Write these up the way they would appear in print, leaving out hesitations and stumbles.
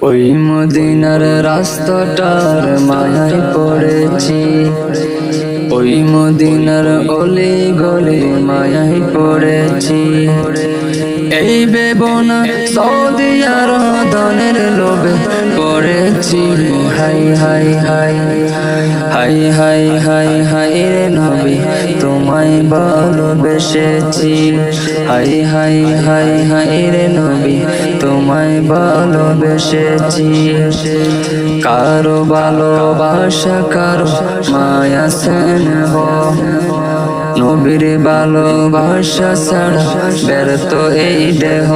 ওই মদিনার রাস্তাটার মায়ায় পড়েছি, ওই মদিনার অলি গলি মায়ায় পড়েছি। এই বেবনা সৌদি আরবের লোভে পড়েছি। High high high high high high high রে নবী তোমায় ভালোবেসেছি। হাই হাই হাই হাই রে নবী তোমায় ভালোবেসেছি। কারো ভালোবাসা কারো মায়া স্নেহ, নবীর ভালোবাসা ছাড়া ব্যর্থ এই দেহ।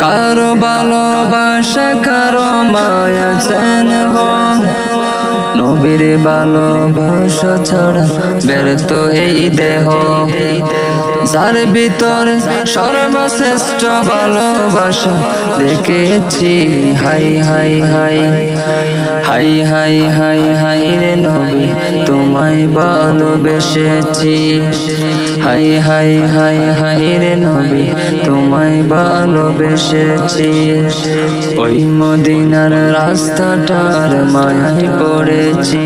কারো ভালোবাসা কারো মায়া স্নেহ, নবীর ভালোবাসা ছাড়া ব্যর্থ এই দেহ। যার ভিতরে সর্বশ্রেষ্ঠ ভালোবাসা দেখেছি। High high high high high high high রে নবী তোমায় ভালোবেসেছি। হাই হাই হাই হাই রে নবী তোমায় ভালোবেসেছি। ওই মদিনার রাস্তাটার মায়ায় পড়েছি,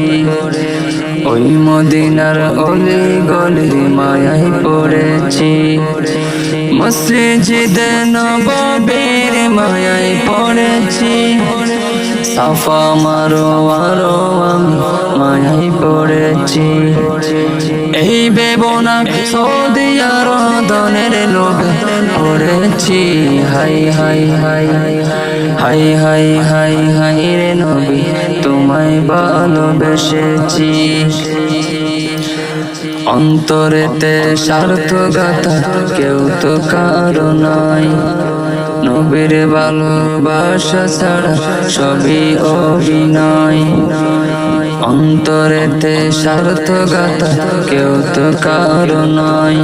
ওই মদিনার অলি গলি মায়ায় পড়েছি। মসজিদে নববীর মায়ায় পড়েছি। সাফা মারোয়ারও আমি মায়ায় পড়েছি। এই বেবনা সৌদি আরবের লোভে পড়েছি। High high high high high high high রে নবী তোমায় ভালোবেসেছি। অন্তরেতে স্বার্থগাথা কেউ তো কারো নাই, নবীর ভালোবাসা ছাড়া সবই অভিনয়। অন্তরেতে স্বার্থগাথা কেউ তো কারো নাই,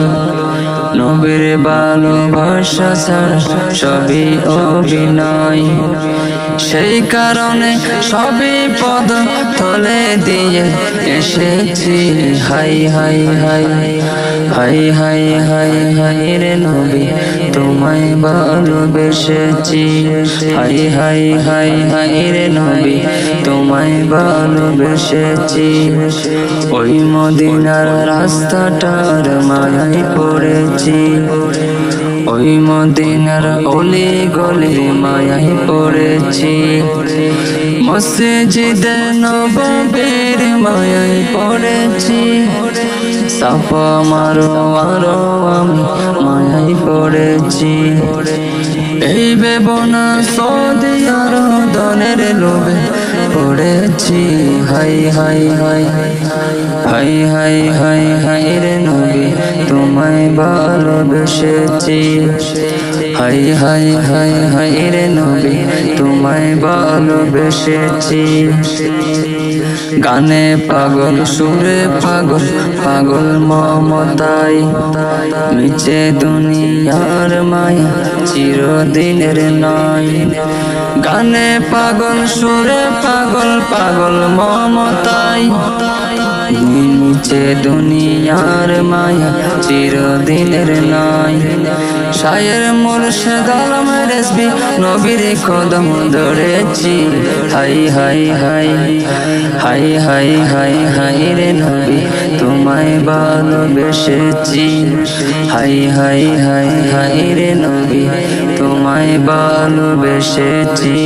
নবীর ভালোবাসা ছাড়া সবই অভিনয়। সেই কারণে সবই পদ তলে দিয়ে এসেছি। High high high high high high high রে নবী তোমায় ভালোবেসেছি। হাই হাই হাই হাই রে নবী তোমায় ভালোবেসেছি। ওই মদিনার রাস্তাটার মায়ায় পড়েছি, ওই মদিনার অলি গলি মায়ায় পড়েছি। মসজিদে নববীর মায়ায় পড়েছি। সাফা মারোয়ারও আমি মায়ায় পড়েছি। এই বেবনা সৌদি আরবের লোভে পড়েছি। High high high high high high high রে নবী তোমায় ভালোবেসেছি। হাই হাই হাই হাই রে নবী তোমায় ভালোবেসেছি। গানে পাগল সুরে পাগল পাগল মমতায়, নিচে দুনিয়ার মায়া চিরদিনের নয়। গানে পাগল সুরে পাগল পাগল মমতায়, নিচে দুনিয়ার মায়া চিরদিনের নয়। শায়ের মুর্শিদ আলম রেজভী নবীর কদম ধরেছি। High high high high high high high রে নবী তোমায় ভালোবেসেছি। হাই হাই হাই হাই রে নবী তোমায় ভালোবেসেছি।